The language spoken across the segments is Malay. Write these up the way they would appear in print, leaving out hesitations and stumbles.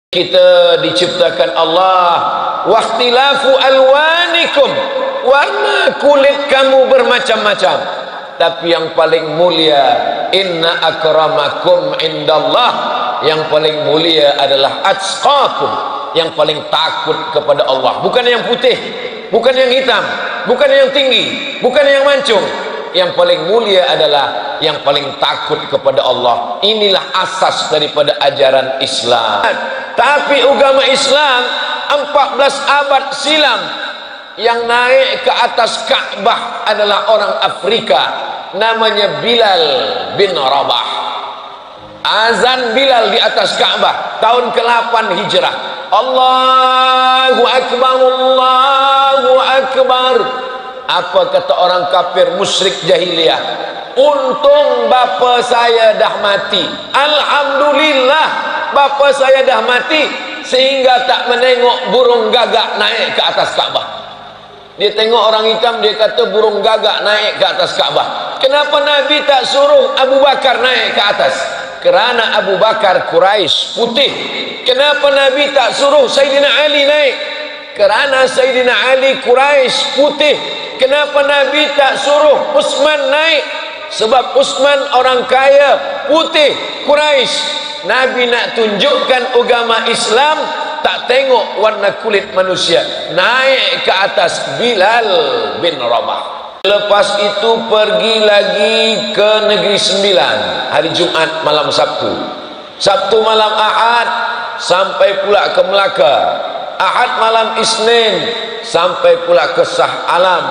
Kita diciptakan Allah, waqtilafu alwanikum, warna kulit kamu bermacam-macam, tapi yang paling mulia, inna akramakum indallah, yang paling mulia adalah atqakum, yang paling takut kepada Allah. Bukan yang putih, bukan yang hitam, bukan yang tinggi, bukan yang mancung. Yang paling mulia adalah yang paling takut kepada Allah. Inilah asas daripada ajaran Islam. Tapi agama Islam 14 abad silam yang naik ke atas Ka'bah adalah orang Afrika, namanya Bilal bin Rabah. Azan Bilal di atas Ka'bah tahun ke-8 Hijrah. Allahu Akbar, Allahu Akbar. Apa kata orang kafir musyrik jahiliyah? Untung bapa saya dah mati, alhamdulillah bapa saya dah mati, sehingga tak menengok burung gagak naik ke atas Ka'bah. Dia tengok orang hitam, dia kata burung gagak naik ke atas Ka'bah. Kenapa Nabi tak suruh Abu Bakar naik ke atas? Kerana Abu Bakar Quraisy, putih. Kenapa Nabi tak suruh Sayyidina Ali naik? Kerana Sayyidina Ali Quraisy, putih. Kenapa Nabi tak suruh Utsman naik? Sebab Utsman orang kaya, putih, Quraisy. Nabi nak tunjukkan agama Islam tak tengok warna kulit manusia. Naik ke atas Bilal bin Rabah. Lepas itu pergi lagi ke Negeri Sembilan, hari Jumat malam Sabtu, Sabtu malam Ahad, sampai pula ke Melaka, Ahad malam Isnin, sampai pula ke Shah Alam.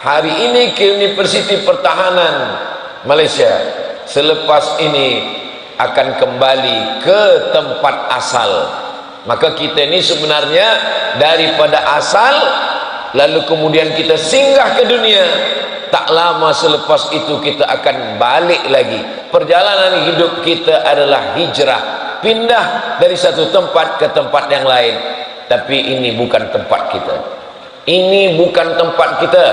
Hari ini ke Universiti Pertahanan Malaysia. Selepas ini akan kembali ke tempat asal. Maka kita ini sebenarnya daripada asal, lalu kemudian kita singgah ke dunia. Tak lama selepas itu kita akan balik lagi. Perjalanan hidup kita adalah hijrah, pindah dari satu tempat ke tempat yang lain. Tapi ini bukan tempat kita. Ini bukan tempat kita.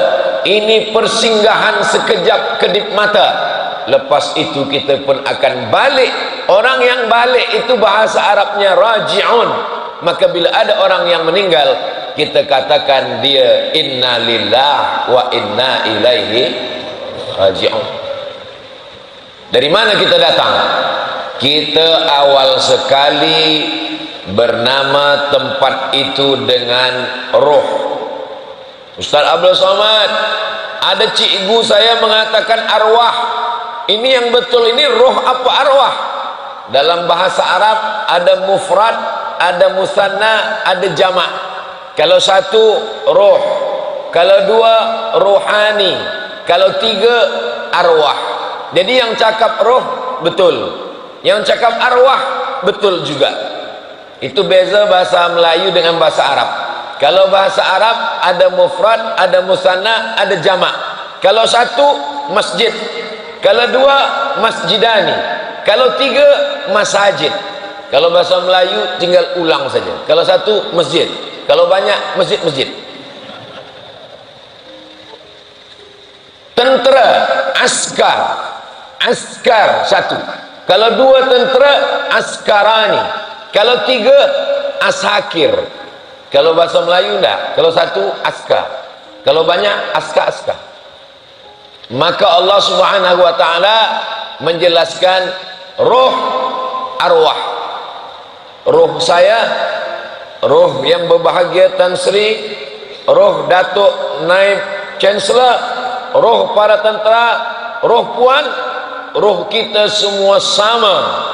Ini persinggahan sekejap kedip mata. Lepas itu kita pun akan balik. Orang yang balik itu bahasa Arabnya raji'un. Maka bila ada orang yang meninggal, kita katakan dia inna lillah wa inna ilaihi raji'un. Dari mana kita datang? Kita awal sekali bernama tempat itu dengan roh. Ustaz Abdul Somad, ada cikgu saya mengatakan arwah. Ini yang betul, ini roh apa arwah? Dalam bahasa Arab ada mufrad, ada musanna, ada jamak. Kalau satu roh, kalau dua rohani, kalau tiga arwah. Jadi yang cakap roh betul, yang cakap arwah betul juga. Itu beza bahasa Melayu dengan bahasa Arab. Kalau bahasa Arab ada mufrad, ada musanna, ada jamak. Kalau satu masjid, kalau dua masjidani, kalau tiga masajid. Kalau bahasa Melayu tinggal ulang saja. Kalau satu masjid, kalau banyak masjid-masjid. Tentera, askar, askar satu. Kalau dua tentera, askarani. Kalau tiga, ashakir. Kalau bahasa Melayu enggak. Kalau satu, askar. Kalau banyak, askar-askar. Maka Allah Subhanahu wa ta'ala menjelaskan roh, arwah. Roh saya, roh yang berbahagia Tan Sri, roh Datuk Naib Chancellor, roh para tentera, roh puan, roh kita semua sama.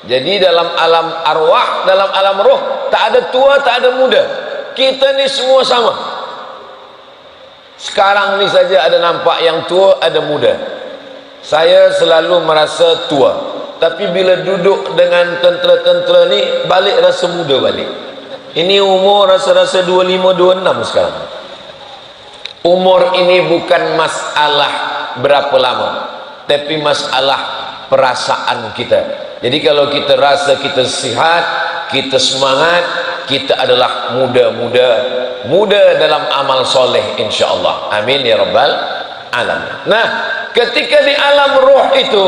Jadi dalam alam arwah, dalam alam roh, tak ada tua, tak ada muda. Kita ni semua sama. Sekarang ni saja ada nampak yang tua, ada muda. Saya selalu merasa tua, tapi bila duduk dengan tentera-tentera ni, balik rasa muda balik. Ini umur rasa-rasa 25, 26 sekarang. Umur ini bukan masalah berapa lama, tapi masalah perasaan kita. Jadi kalau kita rasa kita sihat, kita semangat, kita adalah muda-muda, muda dalam amal soleh insyaAllah. Amin ya rabbal alamin. Nah, ketika di alam roh itu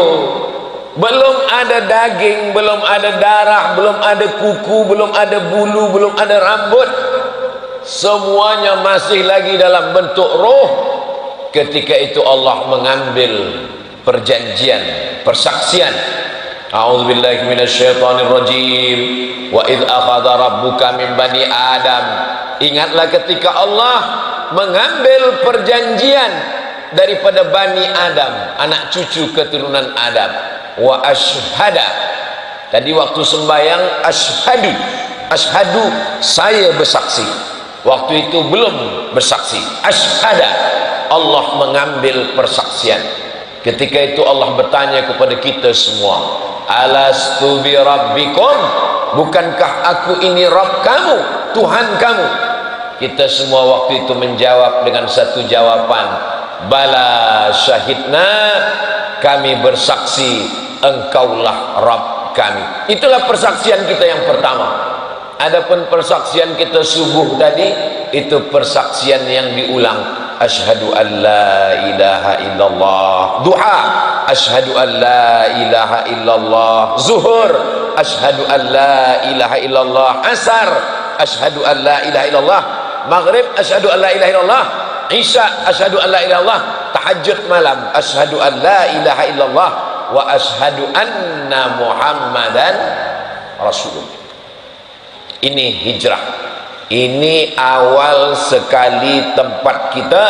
belum ada daging, belum ada darah, belum ada kuku, belum ada bulu, belum ada rambut, semuanya masih lagi dalam bentuk roh. Ketika itu Allah mengambil perjanjian, persaksian. A'udzubillahi minasyaitonir rajim. Wa idz akhadha rabbuka min bani Adam. Ingatlah ketika Allah mengambil perjanjian daripada Bani Adam, anak cucu keturunan Adam. Wa ashhada, tadi waktu sembahyang ashhadu, ashhadu saya bersaksi, waktu itu belum bersaksi. Ashhada, Allah mengambil persaksian. Ketika itu Allah bertanya kepada kita semua, alastu bi rabbikum, bukankah aku ini Rabb kamu, Tuhan kamu? Kita semua waktu itu menjawab dengan satu jawaban, bala syahidna, kami bersaksi engkaulah Rabb kami. Itulah persaksian kita yang pertama. Adapun persaksian kita subuh tadi, itu persaksian yang diulang. Asyhadu an la ilaha illallah. Duha, asyhadu an la ilaha illallah. Zuhur, asyhadu an la ilaha illallah. Asar, asyhadu an la ilaha illallah. Maghrib, asyhadu an la ilaha illallah. Isya, asyhadu an la ilaha illallah. Tahajud malam, asyhadu an la ilaha illallah wa asyhadu anna Muhammadan Rasulullah. Ini hijrah. Ini awal sekali tempat kita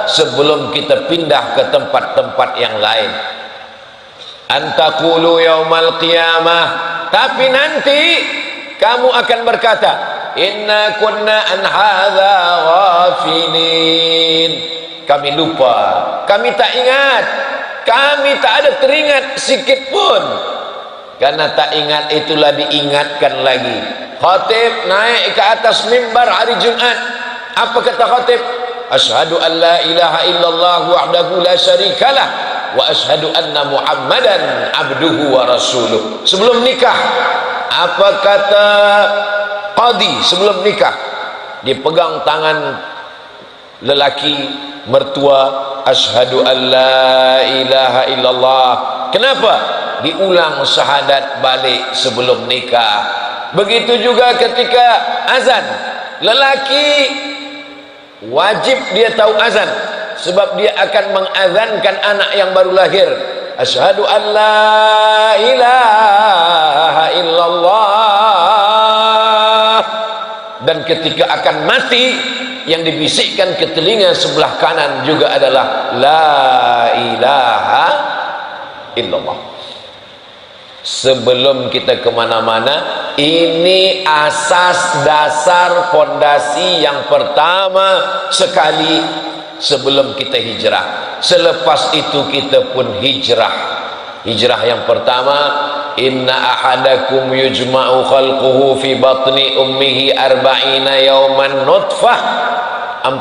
sebelum kita pindah ke tempat-tempat yang lain. Antaqulu yaumal qiyamah, tapi nanti kamu akan berkata, inna kunna an hadza ghafilin. Kami lupa, kami tak ingat, kami tak ada teringat sikit pun. Karena tak ingat itulah diingatkan lagi. Khatib naik ke atas mimbar hari Jumat, apa kata khatib? Asyhadu an la ilaha illallah wahdahu la syarikalah wa asyhadu anna Muhammadan abduhu wa rasuluh. Sebelum nikah, apa kata qadi sebelum nikah? Dia pegang tangan lelaki mertua, asyhadu an la ilaha illallah. Kenapa? Diulang syahadat balik sebelum nikah. Begitu juga ketika azan, lelaki wajib dia tahu azan, sebab dia akan mengazankan anak yang baru lahir. Asyhadu an la ilaha illallah. Dan ketika akan mati, yang dibisikkan ke telinga sebelah kanan juga adalah la ilaha illallah. Sebelum kita kemana-mana, ini asas dasar fondasi yang pertama sekali sebelum kita hijrah. Selepas itu kita pun hijrah. Hijrah yang pertama, inna ahadakum yujma'u khalquhu fi batni ummihi arba'ina yawman nutfah, 40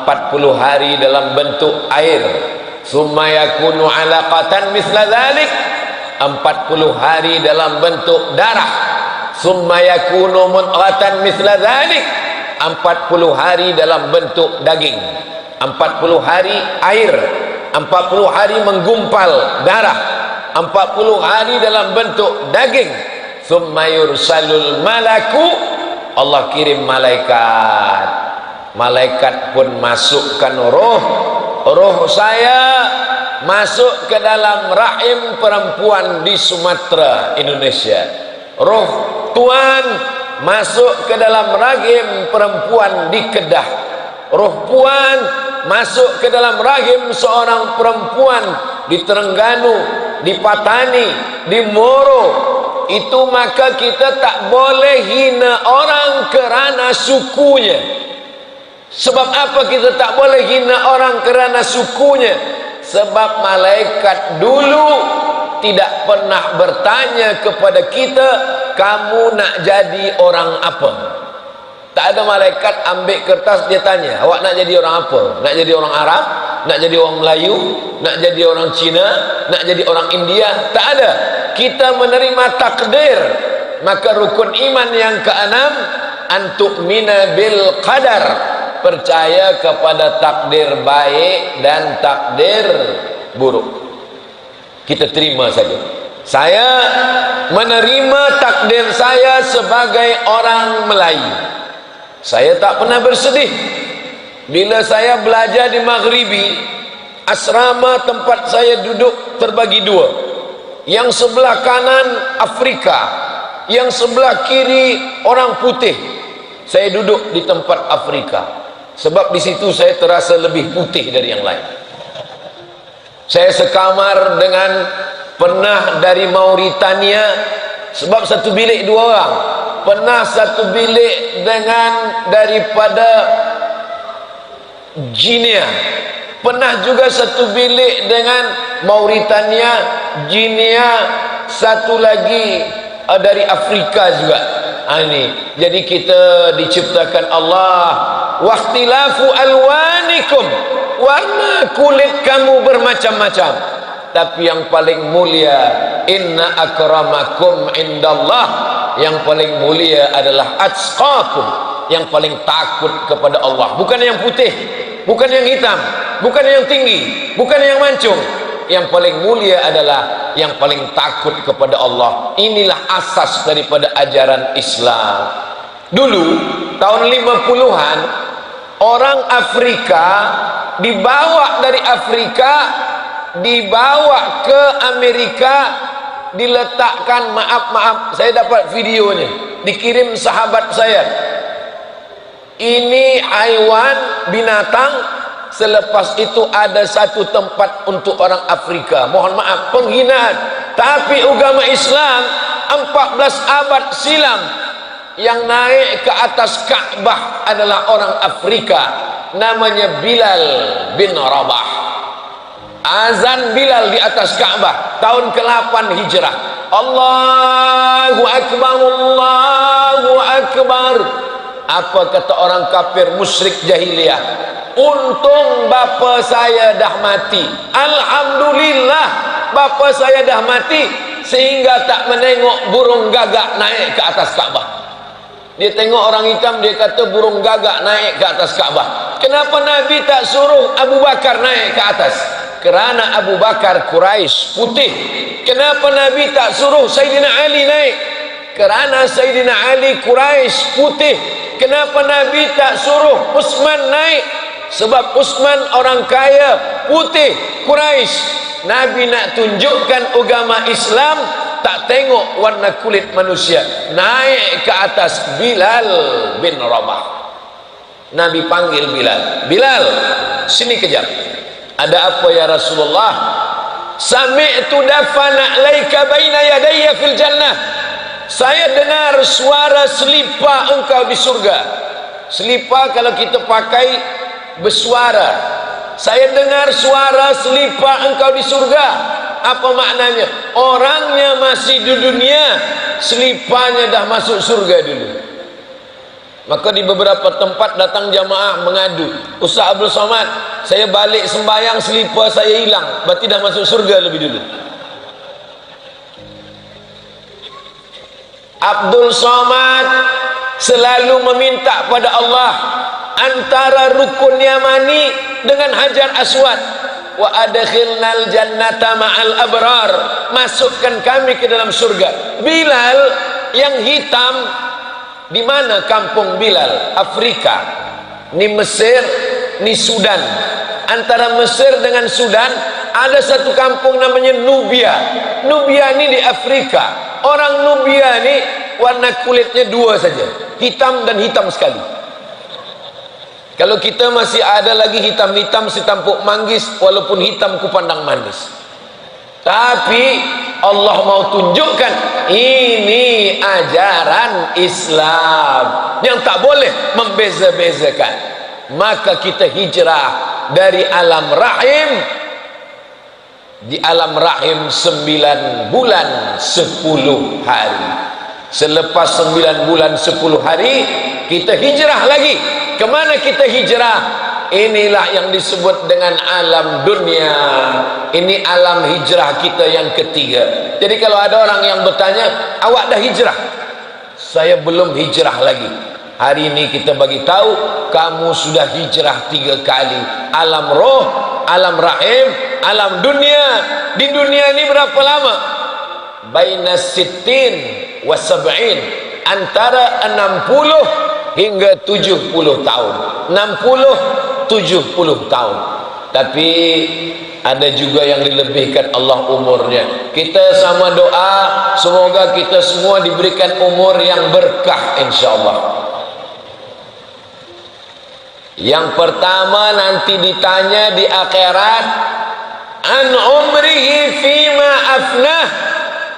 hari dalam bentuk air, summa yakunu alaqatan misla dhalik, 40 hari dalam bentuk darah, summa yakunu mudghatan misla dhalik, 40 hari dalam bentuk daging, 40 hari air, 40 hari menggumpal darah, 40 hari dalam bentuk daging, summa yursalul malaku, Allah kirim malaikat. Malaikat pun masukkan roh saya masuk ke dalam rahim perempuan di Sumatera, Indonesia. Roh Tuan masuk ke dalam rahim perempuan di Kedah. Roh Puan masuk ke dalam rahim seorang perempuan di Terengganu, di Patani, di Moro. Itu maka kita tak boleh hina orang kerana sukunya. Sebab apa kita tak boleh hina orang kerana sukunya? Sebab malaikat dulu tidak pernah bertanya kepada kita, kamu nak jadi orang apa? Tak ada malaikat ambil kertas dia tanya, awak nak jadi orang apa? Nak jadi orang Arab? Nak jadi orang Melayu? Nak jadi orang Cina? Nak jadi orang India? Tak ada. Kita menerima takdir. Maka rukun iman yang keenam, antu'mina bil qadar, percaya kepada takdir baik dan takdir buruk. Kita terima saja. Saya menerima takdir saya sebagai orang Melayu. Saya tak pernah bersedih bila saya belajar di Maghribi. Asrama tempat saya duduk terbagi dua. Yang sebelah kanan Afrika, yang sebelah kiri orang putih. Saya duduk di tempat Afrika, sebab di situ saya terasa lebih putih dari yang lain. Saya sekamar dengan pernah dari Mauritania, sebab satu bilik dua orang. Pernah satu bilik dengan daripada Guinea. Pernah juga satu bilik dengan Mauritania, Guinea, satu lagi dari Afrika juga. Ini jadi kita diciptakan Allah, waqtilafu alwanikum, warna kulit kamu bermacam-macam, tapi yang paling mulia, inna akramakum indallah, yang paling mulia adalah atqakum, yang paling takut kepada Allah. Bukan yang putih, bukan yang hitam, bukan yang tinggi, bukan yang mancung. Yang paling mulia adalah yang paling takut kepada Allah. Inilah asas daripada ajaran Islam. Dulu tahun 50-an, orang Afrika dibawa dari Afrika, dibawa ke Amerika, diletakkan, maaf saya dapat videonya, dikirim sahabat saya. Ini haiwan, binatang. Selepas itu ada satu tempat untuk orang Afrika. Mohon maaf, penghinaan. Tapi agama Islam 14 abad silam, yang naik ke atas Ka'bah adalah orang Afrika, namanya Bilal bin Rabah. Azan Bilal di atas Ka'bah tahun ke-8 Hijrah. Allahu Akbar, Allahu Akbar. Apa kata orang kafir musyrik jahiliyah? Untung bapa saya dah mati. Alhamdulillah bapa saya dah mati, sehingga tak menengok burung gagak naik ke atas Ka'bah. Dia tengok orang hitam, dia kata burung gagak naik ke atas Ka'bah. Kenapa Nabi tak suruh Abu Bakar naik ke atas? Kerana Abu Bakar Quraisy, putih. Kenapa Nabi tak suruh Sayyidina Ali naik? Kerana Sayyidina Ali Quraisy, putih. Kenapa Nabi tak suruh Utsman naik? Sebab Utsman orang kaya, putih, Quraisy. Nabi nak tunjukkan agama Islam tak tengok warna kulit manusia. Naik ke atas Bilal bin Rabah. Nabi panggil Bilal, Bilal, sini kejap. Ada apa ya Rasulullah? Sami'tu dafana alaika baina yadayya fil jannah. Saya dengar suara selipar engkau di surga. Selipar kalau kita pakai bersuara. Saya dengar suara selipar engkau di surga. Apa maknanya? Orangnya masih di dunia, seliparnya dah masuk surga dulu. Maka di beberapa tempat datang jamaah mengadu, Ustaz Abdul Somad, saya balik sembahyang selipar saya hilang, berarti dah masuk surga lebih dulu. Abdul Somad selalu meminta pada Allah antara rukun Yamani dengan Hajar Aswad, wa adkhilnal jannata ma'al abrar, masukkan kami ke dalam surga. Bilal yang hitam, di mana kampung Bilal? Afrika. Ni Mesir, ni Sudan. Antara Mesir dengan Sudan ada satu kampung namanya Nubia. Nubia ni di Afrika. Orang Nubia ni warna kulitnya dua saja, hitam dan hitam sekali. Kalau kita masih ada lagi hitam-hitam setampuk manggis, walaupun hitam kupandang manis. Tapi Allah mau tunjukkan ini ajaran Islam yang tak boleh membeza-bezakan. Maka kita hijrah dari alam rahim. Di alam rahim 9 bulan 10 hari. Selepas 9 bulan 10 hari kita hijrah lagi. Kemana kita hijrah? Inilah yang disebut dengan alam dunia. Ini alam hijrah kita yang ketiga. Jadi kalau ada orang yang bertanya, awak dah hijrah? Saya belum hijrah lagi. Hari ini kita bagi tahu, kamu sudah hijrah 3 kali. Alam roh, alam rahim, alam dunia. Di dunia ini berapa lama? baina sittin wa sab'in, antara 60 hingga 70 tahun. 60-70 tahun. Tapi ada juga yang dilebihkan Allah umurnya. Kita sama doa semoga kita semua diberikan umur yang berkah insyaallah. Yang pertama nanti ditanya di akhirat, an umrihi fima afnah,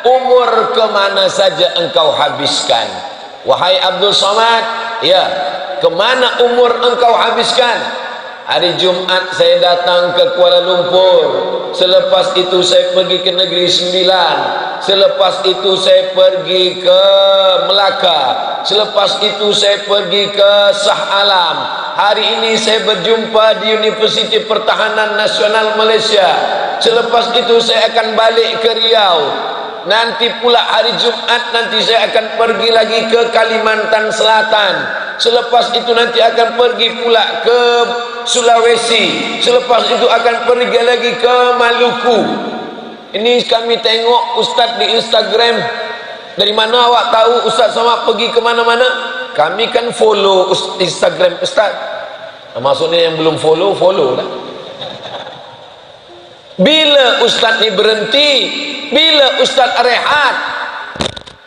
umur kemana saja engkau habiskan. Wahai Abdul Somad, ya, kemana umur engkau habiskan? Hari Jumat saya datang ke Kuala Lumpur, selepas itu saya pergi ke Negeri Sembilan, selepas itu saya pergi ke Melaka, selepas itu saya pergi ke Shah Alam. Hari ini saya berjumpa di Universiti Pertahanan Nasional Malaysia, selepas itu saya akan balik ke Riau. Nanti pula hari Jumat nanti saya akan pergi lagi ke Kalimantan Selatan. Selepas itu nanti akan pergi pula ke Sulawesi. Selepas itu akan pergi lagi ke Maluku. Ini kami tengok Ustaz di Instagram. Dari mana awak tahu Ustaz Somad pergi ke mana-mana? Kami kan follow Instagram Ustaz. Maksudnya yang belum follow, follow lah. Bila Ustaz ni berhenti, bila Ustaz rehat,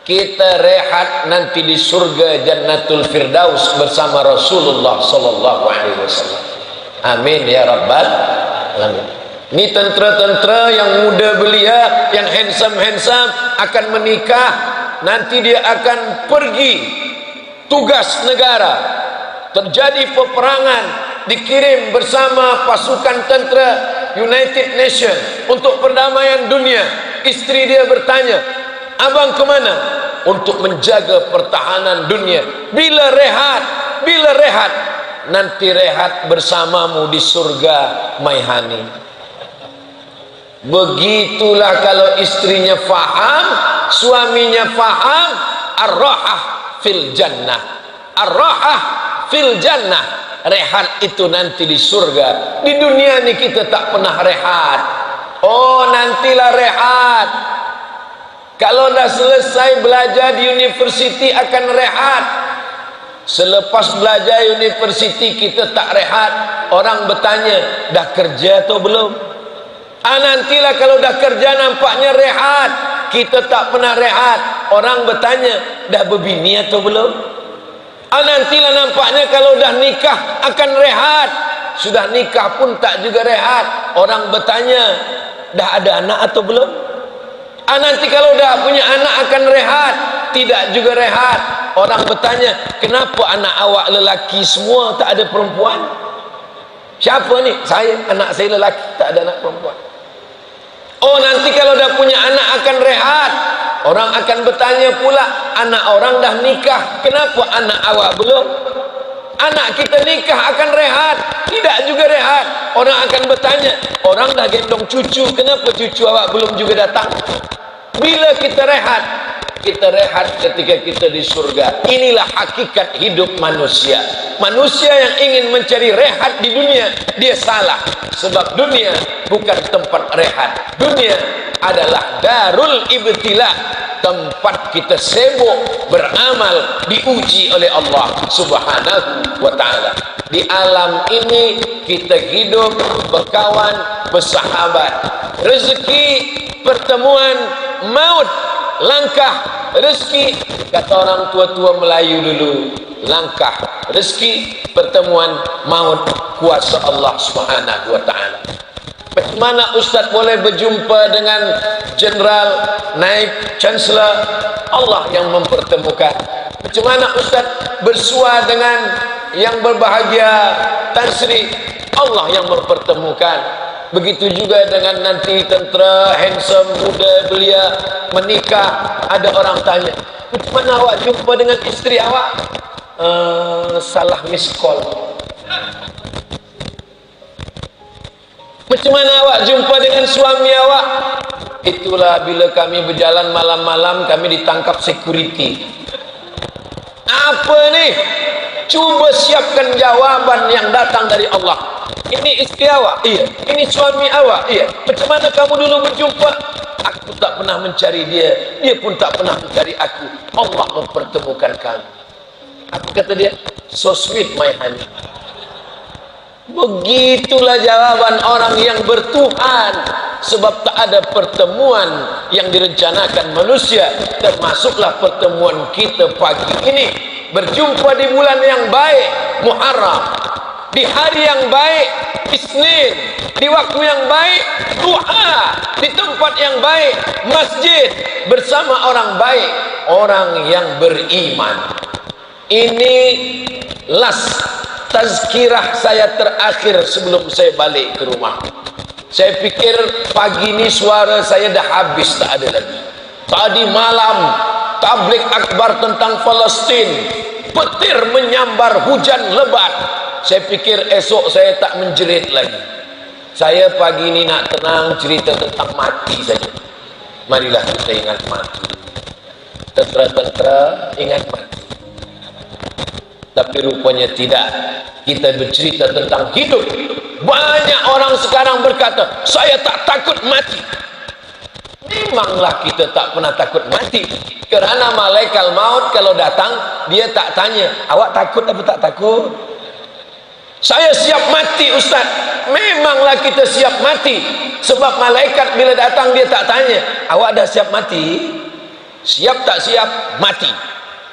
kita rehat nanti di surga Jannatul Firdaus bersama Rasulullah sallallahu alaihi wasallam. Amin ya rabbal alamin. Ini tentera-tentera yang muda belia, yang handsome akan menikah, nanti dia akan pergi tugas negara. Terjadi peperangan, dikirim bersama pasukan tentera United Nations untuk perdamaian dunia. Istri dia bertanya, abang kemana? Untuk menjaga pertahanan dunia. Bila rehat? Bila rehat? Nanti rehat bersamamu di surga Maihani. Begitulah kalau istrinya faham, suaminya faham, ar-rahah fil jannah. Ar-rahah fil jannah. Rehat itu nanti di surga. Di dunia ini kita tak pernah rehat. Oh, nantilah rehat. Kalau dah selesai belajar di universiti akan rehat. Selepas belajar universiti kita tak rehat. Orang bertanya, dah kerja atau belum? Nantilah kalau dah kerja nampaknya rehat. Kita tak pernah rehat. Orang bertanya, dah berbini atau belum? Nantilah nampaknya kalau dah nikah akan rehat. Sudah nikah pun tak juga rehat. Orang bertanya, dah ada anak atau belum? Nanti kalau dah punya anak akan rehat. Tidak juga rehat. Orang bertanya, kenapa anak awak lelaki semua, tak ada perempuan? Siapa ni? Saya, anak saya lelaki, tak ada anak perempuan. Oh, nanti kalau dah punya anak akan rehat. Orang akan bertanya pula, anak orang dah nikah, kenapa anak awak belum? Anak kita nikah akan rehat. Tidak juga rehat. Orang akan bertanya, orang dah gendong cucu, kenapa cucu awak belum juga datang? Bila kita rehat? Kita rehat ketika kita di surga. Inilah hakikat hidup manusia. Manusia yang ingin mencari rehat di dunia, dia salah. Sebab dunia bukan tempat rehat. Dunia adalah darul ibtila, tempat kita sibuk beramal, diuji oleh Allah subhanahu wa ta'ala. Di alam ini kita hidup berkawan, bersahabat. Rezeki, pertemuan, maut, langkah, rezeki. Kata orang tua-tua Melayu dulu, langkah, rezeki, pertemuan, maut, kuasa Allah subhanahu wa ta'ala. Bagaimana Ustaz boleh berjumpa dengan Jenderal, Naib, Chancellor? Allah yang mempertemukan. Macam mana Ustaz bersua dengan yang berbahagia, Tan Sri? Allah yang mempertemukan. Begitu juga dengan nanti tentera handsome, muda, belia menikah. Ada orang tanya, macam mana awak jumpa dengan isteri awak? Salah miss call. Macam mana awak jumpa dengan suami awak? Itulah bila kami berjalan malam-malam, kami ditangkap security. Apa ni? Cuba siapkan jawaban yang datang dari Allah. Ini isteri awak? Iya. Ini suami awak? Iya. Macam mana kamu dulu berjumpa? Aku tak pernah mencari dia, dia pun tak pernah mencari aku. Allah mempertemukan kami. Apa kata dia? So sweet my honey. Begitulah jawaban orang yang bertuhan. Sebab tak ada pertemuan yang direncanakan manusia, termasuklah pertemuan kita pagi ini. Berjumpa di bulan yang baik, Muharram, di hari yang baik, Isnin, di waktu yang baik, duha, di tempat yang baik, masjid, bersama orang baik, orang yang beriman. Ini last tazkirah saya terakhir sebelum saya balik ke rumah. Saya pikir pagi ini suara saya dah habis, tak ada lagi. Tadi malam tabligh akbar tentang Palestin, petir menyambar, hujan lebat. Saya pikir esok saya tak menjerit lagi. Saya pagi ini nak tenang, cerita tentang mati saja. Marilah kita ingat mati. Tentera-tentera ingat mati. Tapi rupanya tidak. Kita bercerita tentang hidup. Banyak orang sekarang berkata, saya tak takut mati. Memanglah kita tak pernah takut mati. Kerana malaikat maut kalau datang, dia tak tanya, awak takut apa tak takut? Saya siap mati Ustaz. Memanglah kita siap mati. Sebab malaikat bila datang dia tak tanya, awak dah siap mati? Siap tak siap? Mati.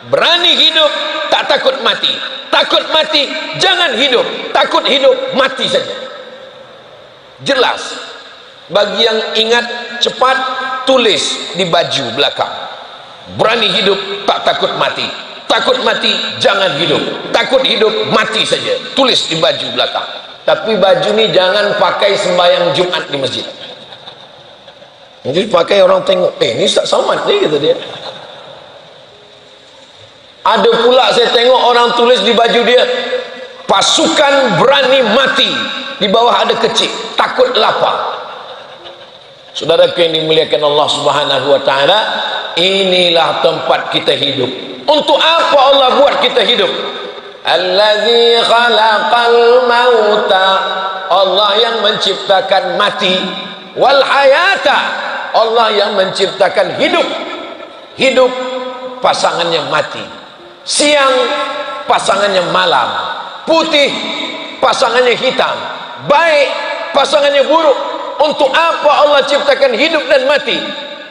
Berani hidup, tak takut mati. Takut mati, jangan hidup. Takut hidup, mati saja. Jelas. Bagi yang ingat cepat, tulis di baju belakang. Berani hidup, tak takut mati. Takut mati, jangan hidup. Takut hidup, mati saja. Tulis di baju belakang. Tapi baju ni jangan pakai sembahyang Jumat di masjid. Jadi pakai orang tengok, ni Ustaz Somad ni, kata dia. Ada pula saya tengok orang tulis di baju dia, pasukan berani mati. Di bawah ada kecil, takut lapar. Saudaraku yang dimuliakan Allah Subhanahu wa taala, inilah tempat kita hidup. Untuk apa Allah buat kita hidup? Allazi khalaqal mauta, Allah yang menciptakan mati, wal hayata, Allah yang menciptakan hidup. Hidup pasangannya mati, siang pasangannya malam, putih pasangannya hitam, baik pasangannya buruk. Untuk apa Allah ciptakan hidup dan mati?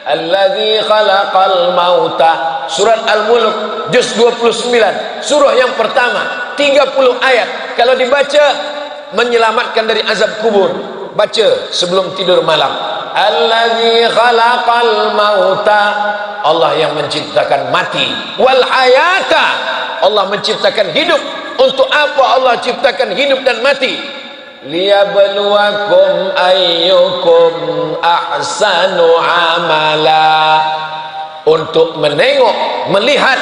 Allazi khalaqal mauta, surat Al-Mulk juz 29, surah yang pertama, 30 ayat. Kalau dibaca menyelamatkan dari azab kubur. Baca sebelum tidur malam. Allazi khalaqal mauta, Allah yang menciptakan mati, wal hayata, Allah menciptakan hidup. Untuk apa Allah ciptakan hidup dan mati? Liyabluwakum ayyukum ahsanu amala, untuk menengok, melihat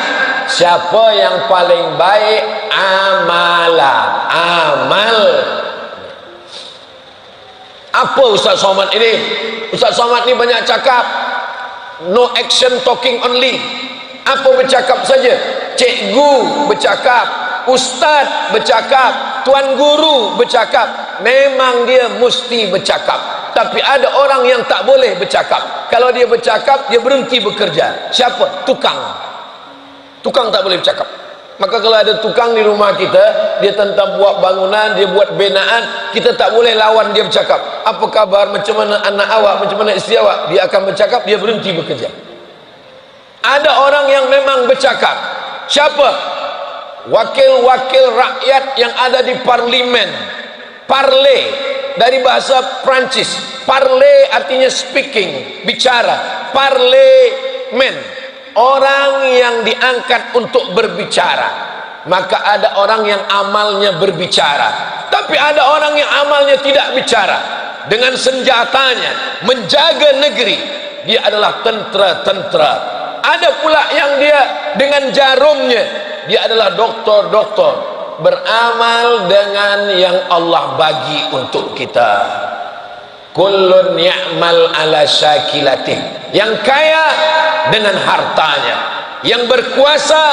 siapa yang paling baik amala, amal. Apa Ustaz Somad ini? Ustaz Somad ini banyak cakap, no action, talking only. Apa bercakap saja? Cikgu bercakap, ustaz bercakap, tuan guru bercakap. Memang dia mesti bercakap. Tapi ada orang yang tak boleh bercakap. Kalau dia bercakap, dia berhenti bekerja. Siapa? Tukang. Tukang tak boleh bercakap. Maka kalau ada tukang di rumah kita, dia tentang buat bangunan, dia buat binaan, kita tak boleh lawan dia bercakap. Apa kabar, macam mana anak awak, macam mana isteri awak? Dia akan bercakap, dia berhenti bekerja. Ada orang yang memang bercakap. Siapa? Wakil-wakil rakyat yang ada di parlimen. Parler dari bahasa Prancis. Parler artinya speaking, bicara. Parlemen, orang yang diangkat untuk berbicara. Maka ada orang yang amalnya berbicara, tapi ada orang yang amalnya tidak bicara. Dengan senjatanya menjaga negeri, dia adalah tentera-tentera. Ada pula yang dia dengan jarumnya, dia adalah doktor-doktor, beramal dengan yang Allah bagi untuk kita. Kullun ya'mal ala syakilatih, yang kaya dengan hartanya, yang berkuasa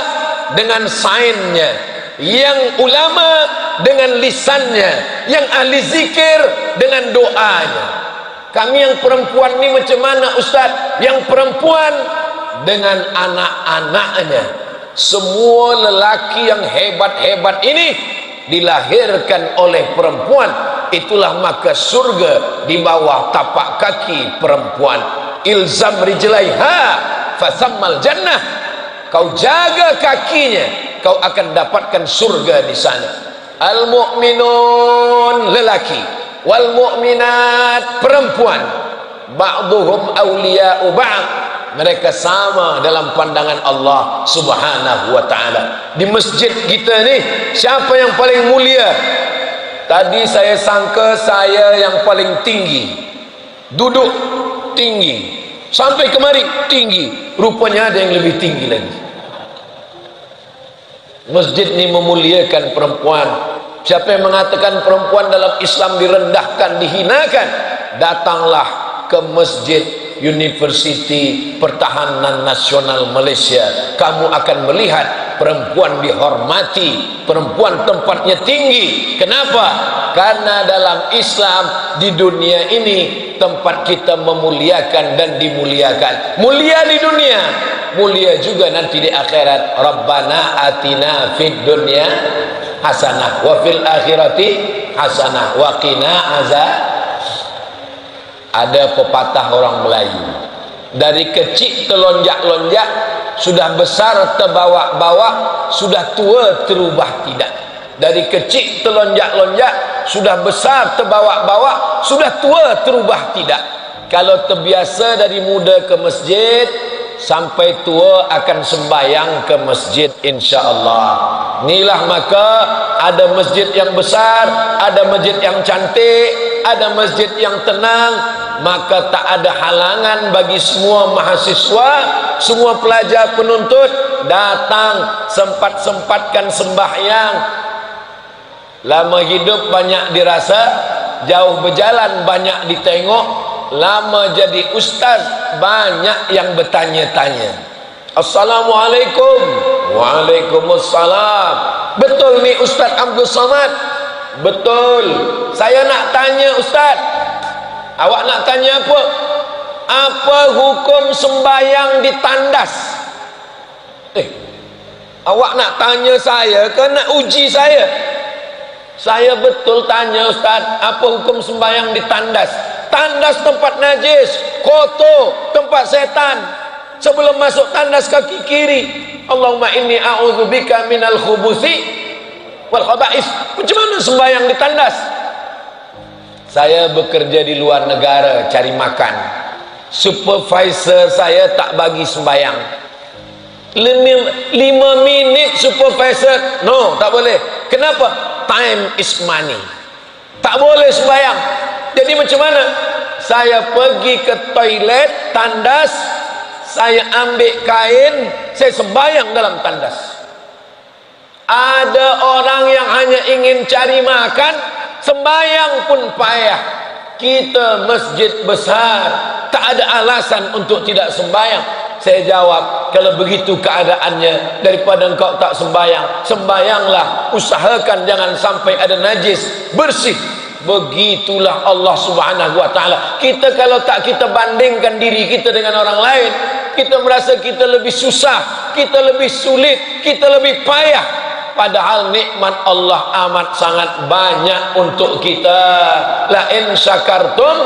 dengan sainnya, yang ulama dengan lisannya, yang ahli zikir dengan doanya. Kami yang perempuan ni macam mana Ustaz? Yang perempuan dengan anak-anaknya. Semua lelaki yang hebat-hebat ini dilahirkan oleh perempuan. Itulah maka surga di bawah tapak kaki perempuan. Ilzam rijlaiha fathammal jannah. Kau jaga kakinya, kau akan dapatkan surga di sana. Al mu'minun lelaki, wal mu'minat perempuan, ba'duhum awliya'u ba'd. Mereka sama dalam pandangan Allah Subhanahu wa ta'ala. Di masjid kita ni, siapa yang paling mulia? Tadi saya sangka saya yang paling tinggi, duduk tinggi, sampai kemari tinggi. Rupanya ada yang lebih tinggi lagi. Masjid ni memuliakan perempuan. Siapa yang mengatakan perempuan dalam Islam direndahkan, dihinakan, datanglah ke Masjid Universiti Pertahanan Nasional Malaysia. Kamu akan melihat perempuan dihormati, perempuan tempatnya tinggi. Kenapa? Karena dalam Islam di dunia ini tempat kita memuliakan dan dimuliakan. Mulia di dunia, mulia juga nanti di akhirat. Rabbana atina fid dunya hasanah wa fil akhirati hasanah wa qina azab. Ada pepatah orang Melayu, dari kecil telonjak-lonjak, sudah besar terbawa-bawa, sudah tua terubah tidak. Dari kecil telonjak-lonjak, sudah besar terbawa-bawa, sudah tua terubah tidak. Kalau terbiasa dari muda ke masjid, sampai tua akan sembahyang ke masjid insya-Allah. Inilah maka ada masjid yang besar, ada masjid yang cantik, ada masjid yang tenang. Maka tak ada halangan bagi semua mahasiswa, semua pelajar penuntut datang, sempat-sempatkan sembahyang. Lama hidup banyak dirasa, jauh berjalan banyak ditengok, lama jadi ustaz banyak yang bertanya-tanya. Assalamualaikum. Waalaikumsalam. Betul ni Ustaz Abdul Samad? Betul. Saya nak tanya Ustaz. Awak nak tanya apa? Apa hukum sembahyang di tandas? Awak nak tanya saya ke nak uji saya? Saya betul tanya Ustaz, apa hukum sembahyang di tandas? Tandas tempat najis, kotor, tempat setan. Sebelum masuk tandas kaki kiri, Allahumma inni a'udzubika minal khubuthi wal khaba'is. Macam mana sembahyang di tandas? Saya bekerja di luar negara cari makan. Supervisor saya tak bagi sembahyang. 5 minit supervisor, no, tak boleh. Kenapa? Time is money. Tak boleh sembahyang. Jadi macam mana? Saya pergi ke toilet tandas, saya ambil kain, saya sembahyang dalam tandas. Ada orang yang hanya ingin cari makan, sembahyang pun payah. Kita masjid besar, tak ada alasan untuk tidak sembahyang. Saya jawab, kalau begitu keadaannya, daripada engkau tak sembahyang, sembahyanglah, usahakan jangan sampai ada najis, bersih. Begitulah Allah Subhanahu wa ta'ala. Kita kalau tak kita bandingkan diri kita dengan orang lain, kita merasa kita lebih susah, kita lebih sulit, kita lebih payah. Padahal nikmat Allah amat sangat banyak untuk kita. La in syakartum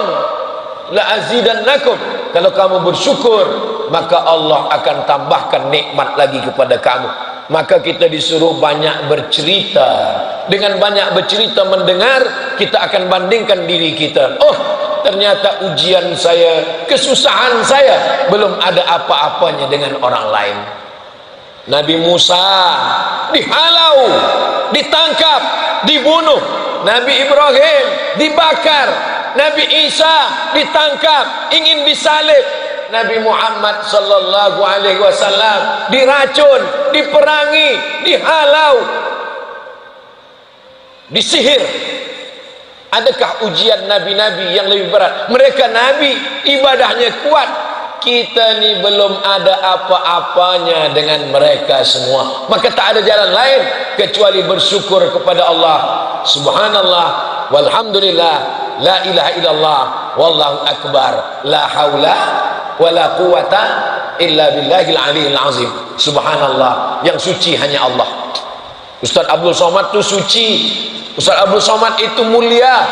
la azidannakum. Kalau kamu bersyukur, maka Allah akan tambahkan nikmat lagi kepada kamu. Maka kita disuruh banyak bercerita. Dengan banyak bercerita mendengar, kita akan bandingkan diri kita. Oh, ternyata ujian saya, kesusahan saya belum ada apa-apanya dengan orang lain. Nabi Musa dihalau, ditangkap, dibunuh. Nabi Ibrahim dibakar. Nabi Isa ditangkap, ingin disalib. Nabi Muhammad sallallahu alaihi wasallam diracun, diperangi, dihalau, disihir. Adakah ujian nabi-nabi yang lebih berat? Mereka nabi, ibadahnya kuat. Kita ni belum ada apa-apanya dengan mereka semua. Maka tak ada jalan lain kecuali bersyukur kepada Allah. Subhanallah, walhamdulillah, la ilaha illallah, wallahu akbar, la haula wala quwata illa billahil aliyil azim. Subhanallah, yang suci hanya Allah. Ustaz Abdul Somad itu suci. Ustaz Abdul Somad itu mulia.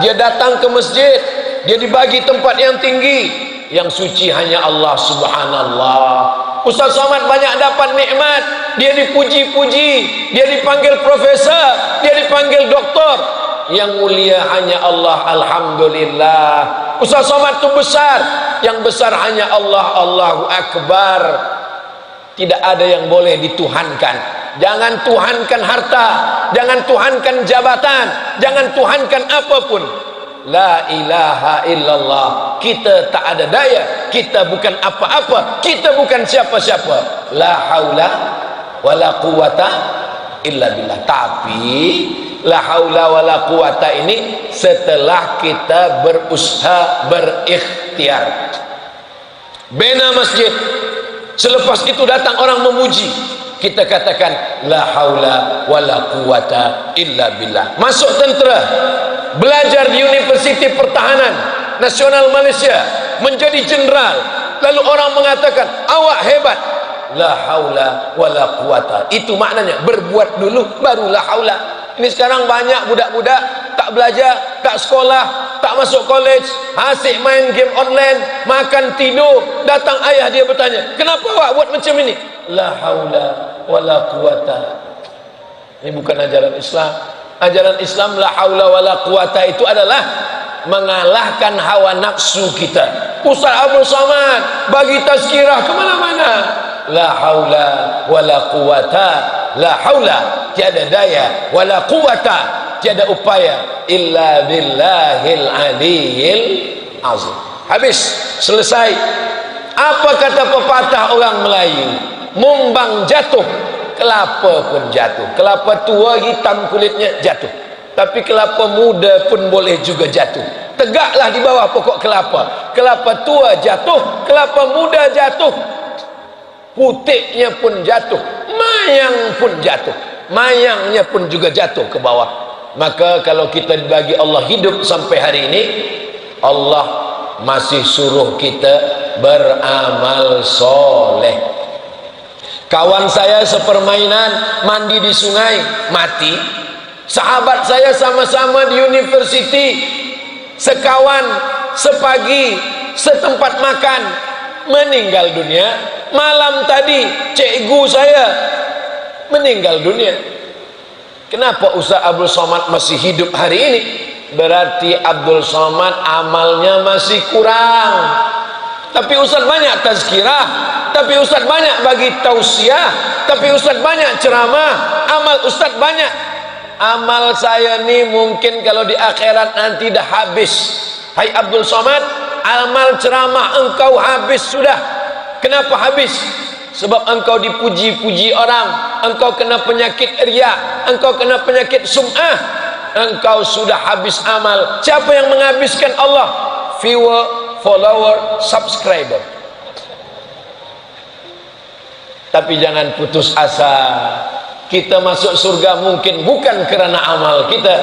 Dia datang ke masjid, dia dibagi tempat yang tinggi. Yang suci hanya Allah. Subhanallah. Ustaz Somad banyak dapat nikmat. Dia dipuji-puji, dia dipanggil profesor, dia dipanggil doktor. Yang mulia hanya Allah. Alhamdulillah. Ustaz Somad itu besar. Yang besar hanya Allah. Allahu akbar. Tidak ada yang boleh dituhankan. Jangan tuhankan harta, jangan tuhankan jabatan, jangan tuhankan apapun. La ilaha illallah. Kita tak ada daya, kita bukan apa-apa, kita bukan siapa-siapa. La haula wala quwata illa billah. Tapi la haula wala quwata ini setelah kita berusaha, berikhtiar. Bina masjid, selepas itu datang orang memuji, kita katakan la haula wala quwata illa billah. Masuk tentera, belajar di Universiti Pertahanan Nasional Malaysia, menjadi jenderal, lalu orang mengatakan awak hebat. La haula wala quwata, itu maknanya berbuat dulu baru la haula. Ini sekarang banyak budak-budak tak belajar, tak sekolah, tak masuk college, asyik main game online, makan tidur. Datang ayah dia bertanya, kenapa awak buat macam ini? La haula wala quwata. Ini bukan ajaran Islam. Ajaran Islam la haula wala quwata itu adalah mengalahkan hawa nafsu kita. Ustaz Abdul Somad bagi tazkirah kemana-mana. La haula wala quwata, la haula tiada daya, wala quwata tiada upaya illa billahil aliyil azim. Habis, selesai. Apa kata pepatah orang Melayu? Mumbang jatuh, kelapa pun jatuh. Kelapa tua hitam kulitnya jatuh, tapi kelapa muda pun boleh juga jatuh. Tegaklah di bawah pokok kelapa. Kelapa tua jatuh, kelapa muda jatuh, putiknya pun jatuh, mayang pun jatuh, mayangnya pun juga jatuh ke bawah. Maka kalau kita dibagi Allah hidup sampai hari ini, Allah masih suruh kita beramal soleh. Kawan saya sepermainan mandi di sungai, mati. Sahabat saya sama-sama di universiti, sekawan, sepagi, setempat makan, meninggal dunia. Malam tadi cikgu saya meninggal dunia. Kenapa Ustaz Abdul Somad masih hidup hari ini? Berarti Abdul Somad amalnya masih kurang. Tapi Ustaz banyak tazkirah, tapi Ustaz banyak bagi tausiah, tapi Ustaz banyak ceramah, amal Ustaz banyak. Amal saya ni mungkin kalau di akhirat nanti dah habis. Hai Abdul Somad, amal ceramah engkau habis sudah. Kenapa habis? Sebab engkau dipuji-puji orang, engkau kena penyakit riya, engkau kena penyakit sum'ah, engkau sudah habis amal. Siapa yang menghabiskan Allah? Viewer, follower, subscriber. Tapi jangan putus asa. Kita masuk surga mungkin bukan kerana amal kita,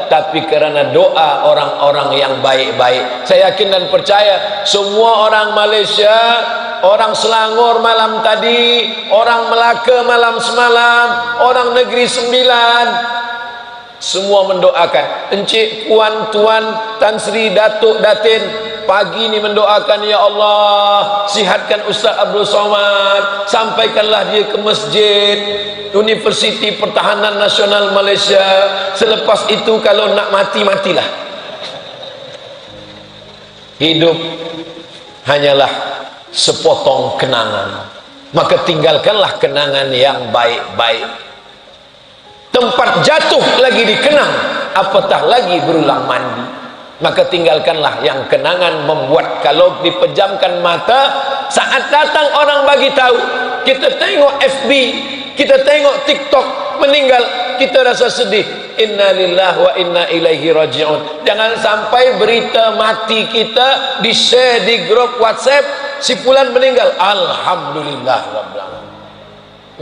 tapi kerana doa orang-orang yang baik-baik. Saya yakin dan percaya semua orang Malaysia, orang Selangor malam tadi, orang Melaka malam semalam, orang Negeri Sembilan, semua mendoakan. Encik, puan, tuan, Tan Sri, Datuk, Datin, pagi ni mendoakan, ya Allah, sihatkan Ustaz Abdul Somad, sampaikanlah dia ke masjid Universiti Pertahanan Nasional Malaysia. Selepas itu kalau nak mati, matilah. Hidup hanyalah sepotong kenangan, maka tinggalkanlah kenangan yang baik-baik. Tempat jatuh lagi dikenang, apatah lagi berulang mandi. Maka tinggalkanlah yang kenangan membuat kalau dipejamkan mata, saat datang orang bagi tahu, kita tengok FB, kita tengok TikTok, meninggal, kita rasa sedih. Inna lillahi wa inna ilaihi raji'un. Jangan sampai berita mati kita di share di grup WhatsApp, si fulan meninggal, alhamdulillah rabbil alamin.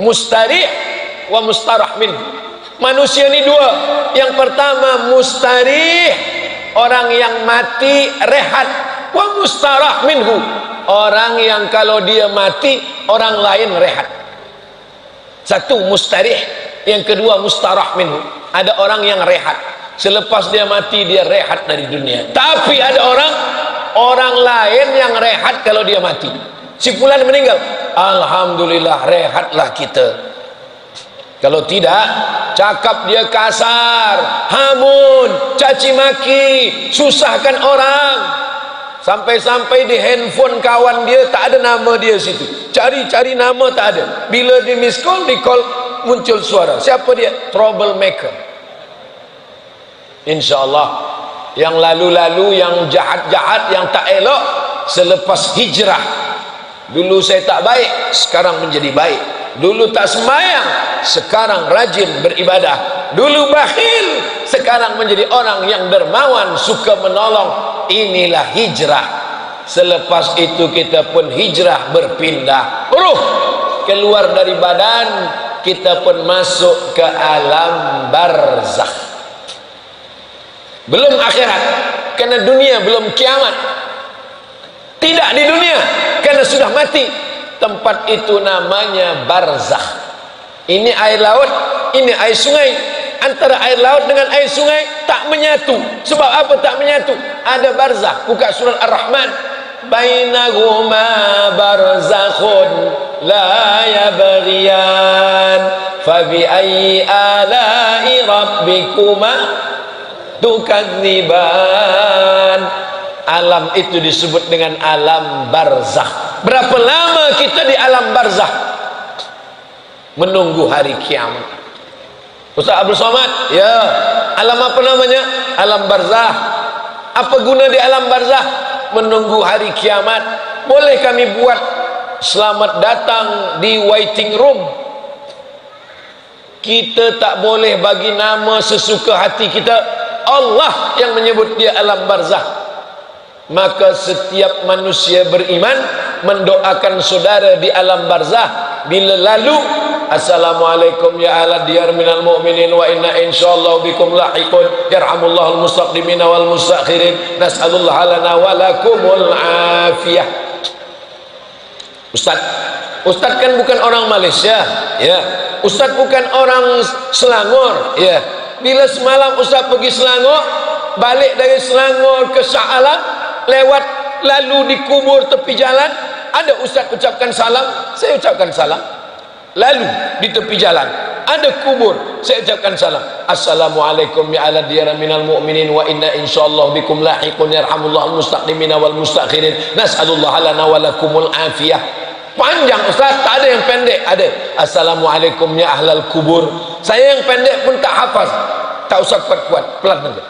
Mustarih wa mustarah min. Manusia ni dua. Yang pertama mustarih, orang yang mati rehat, wa mustarah minhu, orang yang kalau dia mati orang lain rehat. Satu mustarih, yang kedua mustarah minhu. Ada orang yang rehat, selepas dia mati dia rehat dari dunia. Tapi ada orang lain yang rehat kalau dia mati. Si fulan meninggal, alhamdulillah rehatlah kita. Kalau tidak, cakap dia kasar, hamun, caci maki, susahkan orang. Sampai-sampai di handphone kawan dia tak ada nama dia situ. Cari-cari nama tak ada. Bila di miss call, di call muncul suara. Siapa dia? Troublemaker. InsyaAllah yang lalu-lalu, yang jahat-jahat, yang tak elok, selepas hijrah. Dulu saya tak baik, sekarang menjadi baik. Dulu tak sembahyang, sekarang rajin beribadah. Dulu bakhil, sekarang menjadi orang yang dermawan, suka menolong. Inilah hijrah. Selepas itu kita pun hijrah, berpindah ruh keluar dari badan, kita pun masuk ke alam barzakh. Belum akhirat, karena dunia belum kiamat. Tidak di dunia, karena sudah mati. Tempat itu namanya barzakh. Ini air laut, ini air sungai. Antara air laut dengan air sungai tak menyatu. Sebab apa tak menyatu? Ada barzakh. Buka surat Ar-Rahman. Bainahuma barzakhun la yabghiyan fabi ayyi ala'i rabbikuma tukadziban. Alam itu disebut dengan alam barzakh. Berapa lama kita di alam barzakh? Menunggu hari kiamat. Ustaz Abdul Somad, ya, alam apa namanya? Alam barzakh. Apa guna di alam barzakh? Menunggu hari kiamat. Boleh kami buat selamat datang di waiting room. Kita tak boleh bagi nama sesuka hati kita. Allah yang menyebut dia alam barzakh. Maka setiap manusia beriman mendoakan saudara di alam barzakh. Bila lalu, assalamualaikum ya ahla diyar minal mu'minin wa inna insyaallah bikum lahiqun yarhamullahul mustaqdimina wal mustakhirin nas'alullah lana wa lakumul afiyah. Ustaz kan bukan orang Malaysia, ya. Ustaz bukan orang Selangor, ya. Bila semalam Ustaz pergi Selangor, balik dari Selangor ke Shah Alam, lewat lalu di kubur tepi jalan, ada Ustaz ucapkan salam, saya ucapkan salam. Lalu di tepi jalan ada kubur, saya ucapkan salam. Assalamualaikum ya ala diyara minal mu'minin wa inna insyaallah bikum lahiqun yarhamullahul mustaqdimina wal mustakhirin nas'alullah lana wa lakumul afiyah. Panjang Ustaz, tak ada yang pendek. Ada assalamualaikum ya ahlal kubur. Saya yang pendek pun tak hafaz, tak usah kuat-kuat, pelan saja.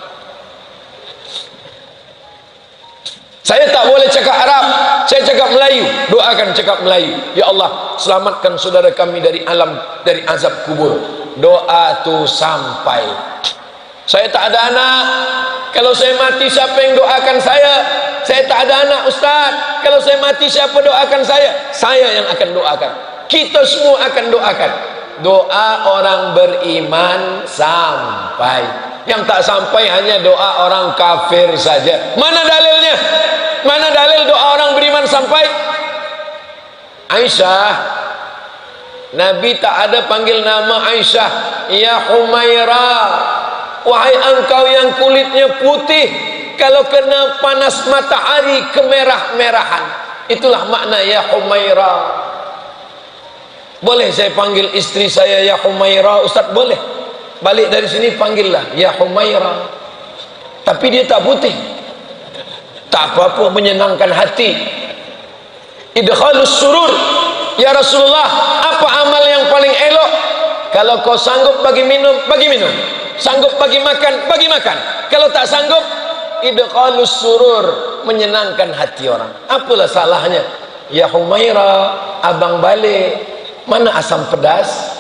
Saya tak boleh cakap Arab, saya cakap Melayu. Doakan cakap Melayu. Ya Allah, selamatkan saudara kami dari alam, dari azab kubur. Doa tu sampai. Saya tak ada anak. Kalau saya mati siapa yang doakan saya? Saya tak ada anak Ustaz. Kalau saya mati siapa doakan saya? Saya yang akan doakan. Kita semua akan doakan. Doa orang beriman sampai. Yang tak sampai hanya doa orang kafir saja. Mana dalilnya? Mana dalil doa orang beriman sampai? Aisyah, Nabi tak ada panggil nama Aisyah, ya Humaira, wahai engkau yang kulitnya putih, kalau kena panas matahari kemerah-merahan. Itulah makna ya Humaira. Boleh saya panggil istri saya ya Humaira, Ustaz? Boleh. Balik dari sini panggillah ya Humaira. Tapi dia tak putih, tak apa-apa, menyenangkan hati. Idkhalus surur. Ya Rasulullah, apa amal yang paling elok? Kalau kau sanggup bagi minum, bagi minum. Sanggup bagi makan, bagi makan. Kalau tak sanggup, idkhalus surur, menyenangkan hati orang. Apalah salahnya? Ya Humaira, abang balik, mana asam pedas?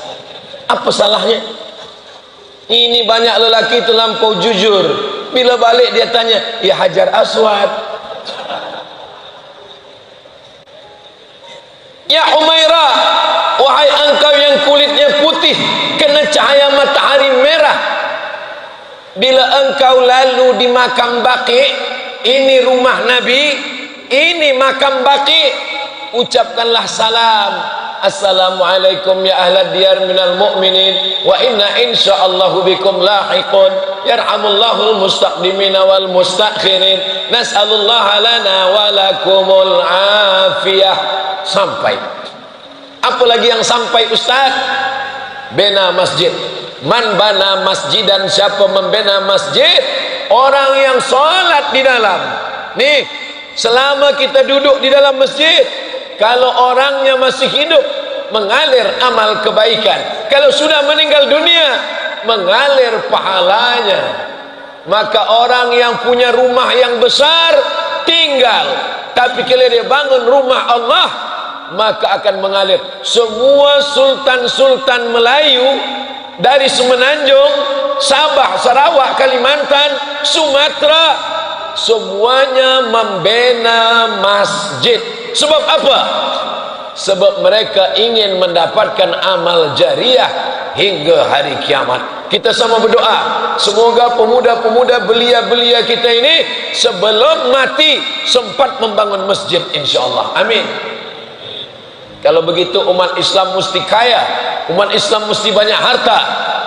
Apa salahnya? Ini banyak lelaki terlampau jujur. Bila balik dia tanya, ya Hajar Aswad, ya Humaira, wahai engkau yang kulitnya putih, kena cahaya matahari merah. Bila engkau lalu di makam Baqi, ini rumah Nabi, ini makam Baqi, ucapkanlah salam. Assalamualaikum ya ahlad diyar minal mu'minin wa inna insyaallahu bikum lahiqun yarhamullahul mustaqdimina wal mustakhirin nas'alullaha lana wa lakumul afiyah. Sampai. Apa lagi yang sampai Ustaz? Bina masjid. Man bana masjidan, siapa membina masjid? Orang yang salat di dalam. Nih, selama kita duduk di dalam masjid, kalau orangnya masih hidup, mengalir amal kebaikan. Kalau sudah meninggal dunia, mengalir pahalanya. Maka orang yang punya rumah yang besar tinggal, tapi kalau dia bangun rumah Allah, maka akan mengalir. Semua sultan-sultan Melayu dari Semenanjung, Sabah, Sarawak, Kalimantan, Sumatera, semuanya membina masjid. Sebab apa? Sebab mereka ingin mendapatkan amal jariah hingga hari kiamat. Kita sama berdoa, semoga pemuda-pemuda belia-belia kita ini sebelum mati sempat membangun masjid, insyaAllah. Amin. Kalau begitu umat Islam mesti kaya, umat Islam mesti banyak harta.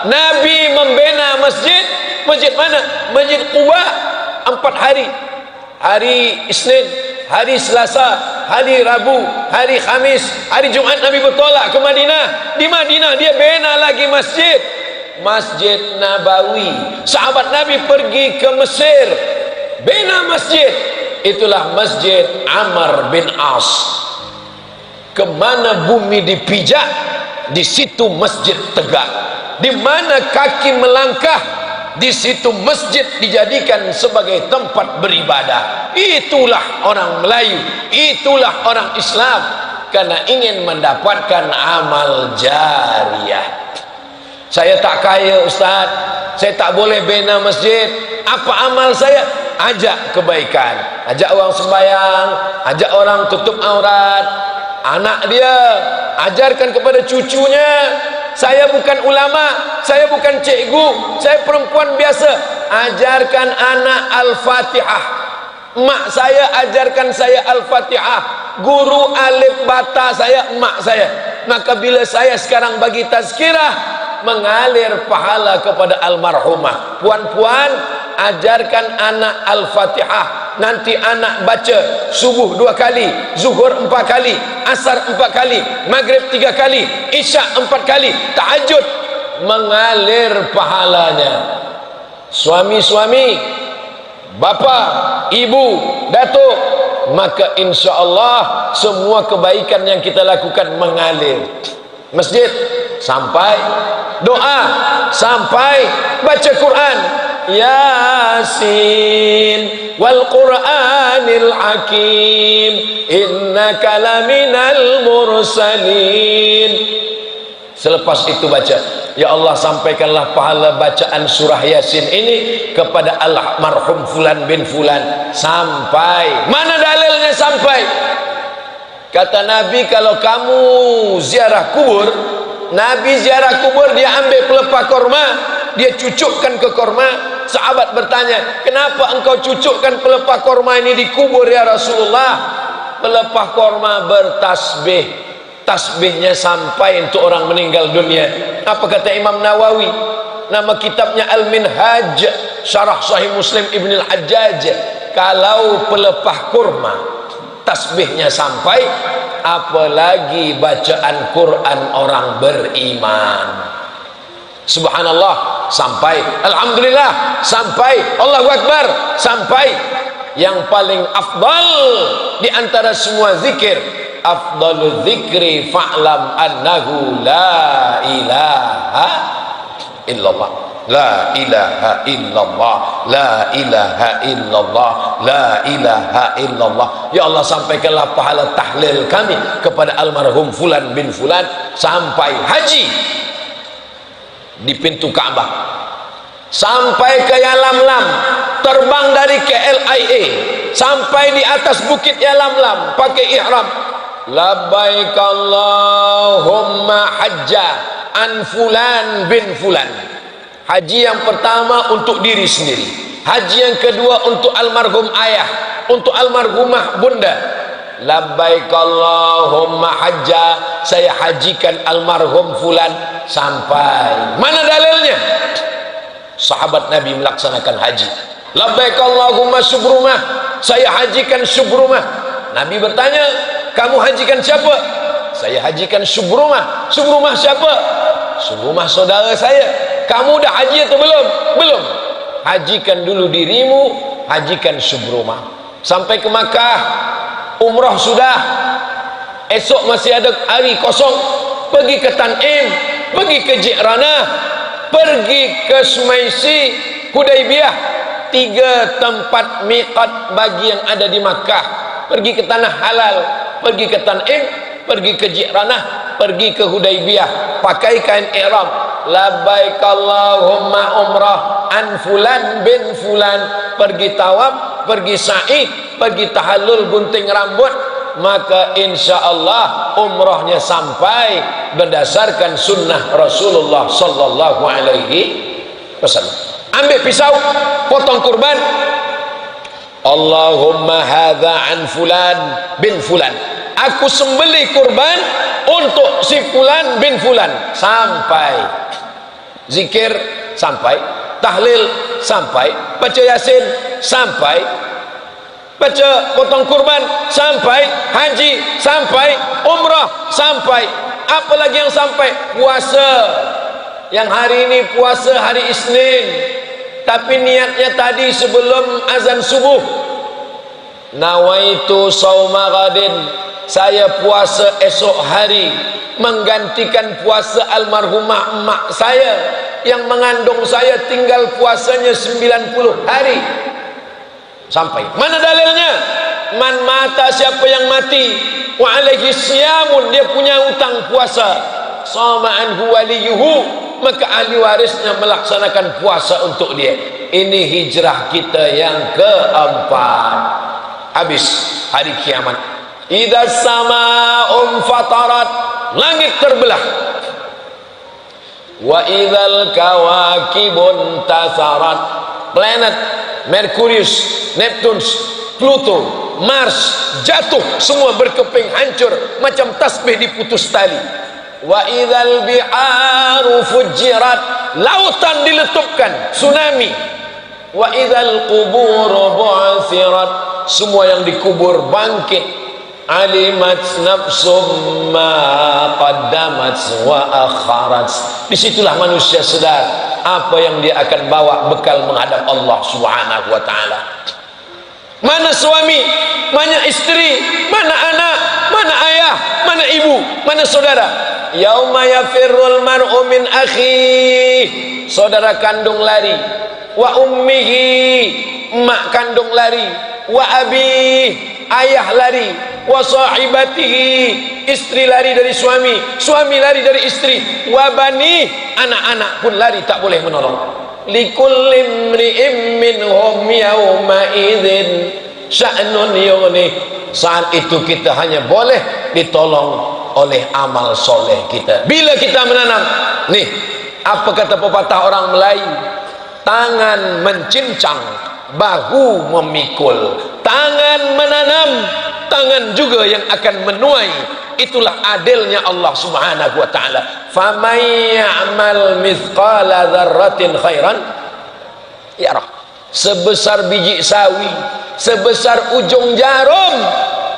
Nabi membina masjid. Masjid mana? Masjid Quba 4 hari. Hari Isnin, hari Selasa, hari Rabu, hari Khamis, hari Jumat Nabi bertolak ke Madinah. Di Madinah dia bina lagi masjid, Masjid Nabawi. Sahabat Nabi pergi ke Mesir, bina masjid. Itulah Masjid Amr bin As. Kemana bumi dipijak, di situ masjid tegak. Di mana kaki melangkah, di situ masjid dijadikan sebagai tempat beribadah. Itulah orang Melayu, itulah orang Islam, karena ingin mendapatkan amal jariah. Saya tak kaya Ustaz, saya tak boleh bina masjid. Apa amal saya? Ajak kebaikan, ajak orang sembahyang, ajak orang tutup aurat. Anak dia ajarkan kepada cucunya. Saya bukan ulama, saya bukan cikgu, saya perempuan biasa. Ajarkan anak Al-Fatihah. Mak saya ajarkan saya Al-Fatihah. Guru alif bata saya mak saya. Maka bila saya sekarang bagi tazkirah, mengalir pahala kepada almarhumah. Puan-puan, ajarkan anak Al-Fatihah. Nanti anak baca subuh 2 kali, zuhur 4 kali, asar 4 kali, maghrib 3 kali, isyak 4 kali, tahajud, mengalir pahalanya. Suami-suami, bapa, ibu, datuk, maka insya Allah semua kebaikan yang kita lakukan mengalir. Masjid sampai, doa sampai, baca Quran, Yasin wal Qur'anil Hakim innaka laminal mursalin. Selepas itu baca, ya Allah sampaikanlah pahala bacaan surah Yasin ini kepada almarhum fulan bin fulan. Sampai mana dalilnya sampai? Kata Nabi, kalau kamu ziarah kubur, Nabi ziarah kubur, dia ambil pelepah korma, dia cucukkan ke korma. Sahabat bertanya, kenapa engkau cucukkan pelepah korma ini di kubur ya Rasulullah? Pelepah korma bertasbih, tasbihnya sampai untuk orang meninggal dunia. Apa kata Imam Nawawi? Nama kitabnya Al-Minhaj, Syarah Sahih Muslim Ibn Al-Hajjaj. Kalau pelepah kurma tasbihnya sampai, apalagi bacaan Quran orang beriman. Subhanallah sampai, alhamdulillah sampai, Allahu Akbar sampai. Yang paling afdal di antara semua zikir, afdalul zikri fa'lam annahu la ilaha illallah, la ilaha illallah, la ilaha illallah, la ilaha illallah. Ya Allah sampaikanlah pahala tahlil kami kepada almarhum fulan bin fulan sampai haji di pintu Ka'bah, sampai ke Yalamlam, terbang dari KLIA sampai di atas bukit Yalamlam pakai ihram, labbaik Allahumma hajja an fulan bin fulan, Haji yang pertama untuk diri sendiri, haji yang kedua untuk almarhum ayah, untuk almarhumah bunda. Labbaik Allahumma hajja, saya hajikan almarhum fulan sampai. Mana dalilnya? Sahabat Nabi melaksanakan haji. Labbaik Allahumma subrumah, saya hajikan subrumah. Nabi bertanya, kamu hajikan siapa? Saya hajikan subrumah. Subrumah siapa? Subrumah saudara saya. Kamu dah haji atau belum? Belum. Hajikan dulu dirimu, hajikan subrumah. Sampai ke Makkah, umrah sudah, esok masih ada hari kosong, pergi ke Tan'im, pergi ke Ji'ranah, pergi ke Sumaisi, Hudaybiyah, 3 tempat miqat bagi yang ada di Makkah. Pergi ke tanah halal, pergi ke Tan'im, pergi ke Ji'ranah, pergi ke Hudaybiyah, pakai kain ihram. Labbaik Allahumma umrah an fulan bin fulan, pergi tawaf, pergi sa'i, pergi tahallul gunting rambut, maka insyaallah umrahnya sampai berdasarkan sunnah Rasulullah sallallahu alaihi wasallam. Ambil pisau, potong kurban. Allahumma hadza an fulan bin fulan, aku sembelih kurban untuk si fulan bin fulan. Sampai zikir, sampai tahlil, sampai baca yasin, sampai baca potong kurban, sampai haji, sampai umrah, sampai apa lagi yang sampai? Puasa. Yang hari ini puasa hari Isnin, tapi niatnya tadi sebelum azan subuh. Nawaitu sauma ghadin, saya puasa esok hari menggantikan puasa almarhumah emak saya yang mengandung saya, tinggal puasanya 90 hari. Sampai mana dalilnya? Man mata, siapa yang mati, wa alaihi siyamun, dia punya utang puasa, sama anhu waliyuhu, maka ahli warisnya melaksanakan puasa untuk dia. Ini hijrah kita yang keempat. Habis hari kiamat, idza sama'un fatarat, langit terbelah. Wa idzal kawakibun tasarat, planet Merkurius, Neptunus, Pluto, Mars jatuh, semua berkeping hancur macam tasbih diputus tali. Wa idzal biharu fujirat, lautan diletupkan, tsunami. Wa idzal qubur bu'athirat, semua yang dikubur bangkit. Alimat nafsum ma qaddamat wa akharat, disitulah manusia sedar apa yang dia akan bawa bekal menghadap Allah Subhanahu wa ta'ala. Mana suami, mana istri, mana anak, mana ayah, mana ibu, mana saudara. Yauma yafirrul mar'u min akhihi, saudara kandung lari. Wa ummihi, emak kandung lari. Wa abihi, ayah lari. Wa sahibatihi, istri lari dari suami, suami lari dari istri. Wa bani, anak-anak pun lari, tak boleh menolong. Likulli imri'in minhum yawma idzin sya'nun yughni, saat itu kita hanya boleh ditolong oleh amal soleh kita bila kita menanam. Nih, apa kata pepatah orang Melayu? Tangan mencincang, bahu memikul. Tangan menanam, tangan juga yang akan menuai. Itulah adilnya Allah Subhanahu wa ta'ala. Faman ya'mal mithqala dzarratin khairan yarah, sebesar biji sawi, sebesar ujung jarum,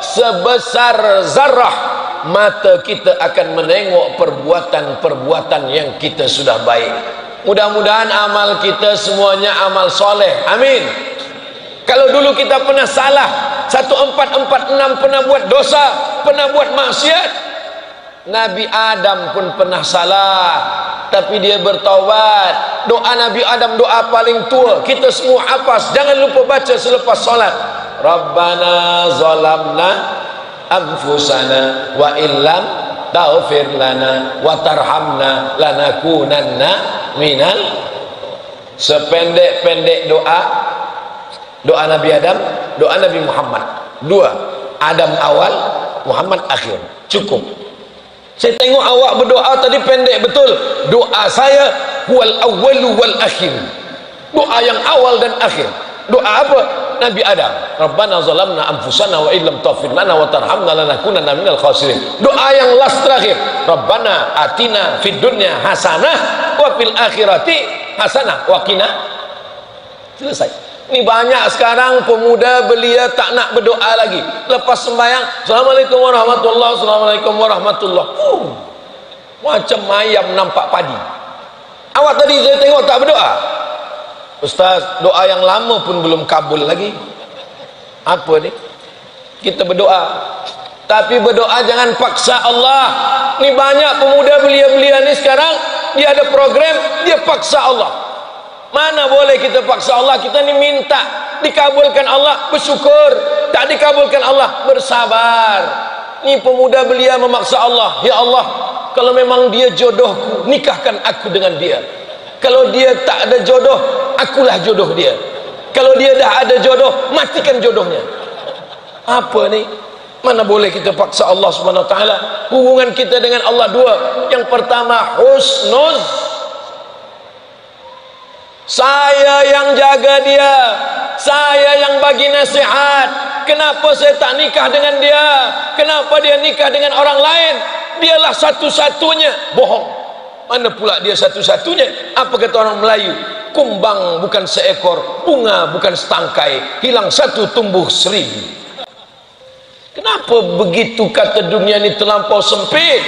sebesar zarah, mata kita akan menengok perbuatan-perbuatan yang kita sudah baik. Mudah-mudahan amal kita semuanya amal soleh. Amin. Kalau dulu kita pernah salah, 1446 pernah buat dosa, pernah buat maksiat. Nabi Adam pun pernah salah, tapi dia bertaubat. Doa Nabi Adam doa paling tua, kita semua hafaz, jangan lupa baca selepas solat. Rabbana zalamna anfusana wa illam taghfir lana wa tarhamna lanakunanna minal. Sependek-pendek doa Nabi Adam, doa Nabi Muhammad. Dua, Adam awal, Muhammad akhir. Cukup. Saya tengok awak berdoa tadi pendek betul. Doa saya huwal awwalu wal akhir. Doa yang awal dan akhir. Doa apa? Nabi Adam, Rabbana zalamna anfusana wa illam taghfir lana wa tarhamna lanakunanna minal khasirin. Doa yang last terakhir, Rabbana atina fid dunya hasanah wa fil akhirati hasanah wa qina. Selesai. Ini banyak sekarang pemuda belia tak nak berdoa lagi. Lepas sembahyang, Assalamualaikum warahmatullahi, Assalamualaikum warahmatullahi. Macam ayam nampak padi. Awak tadi saya tengok tak berdoa. Ustaz, doa yang lama pun belum kabul lagi. Apa ni? Kita berdoa, tapi berdoa jangan paksa Allah. Ni banyak pemuda belia-belia ni sekarang, dia ada program, dia paksa Allah. Mana boleh kita paksa Allah? Kita ni minta dikabulkan Allah, bersyukur. Tak dikabulkan Allah, bersabar. Ni pemuda belia memaksa Allah. Ya Allah, kalau memang dia jodohku, nikahkan aku dengan dia. Kalau dia tak ada jodoh, akulah jodoh dia. Kalau dia dah ada jodoh, matikan jodohnya. Apa ni? Mana boleh kita paksa Allah Subhanahu wa taala? Hubungan kita dengan Allah dua. Yang pertama, husnuz. Saya yang jaga dia, saya yang bagi nasihat. Kenapa saya tak nikah dengan dia? Kenapa dia nikah dengan orang lain? Dialah satu-satunya. Bohong. Mana pula dia satu-satunya? Apa kata orang Melayu? Kumbang bukan seekor, bunga bukan setangkai, hilang satu tumbuh seribu. Kenapa begitu kata dunia ini terlampau sempit?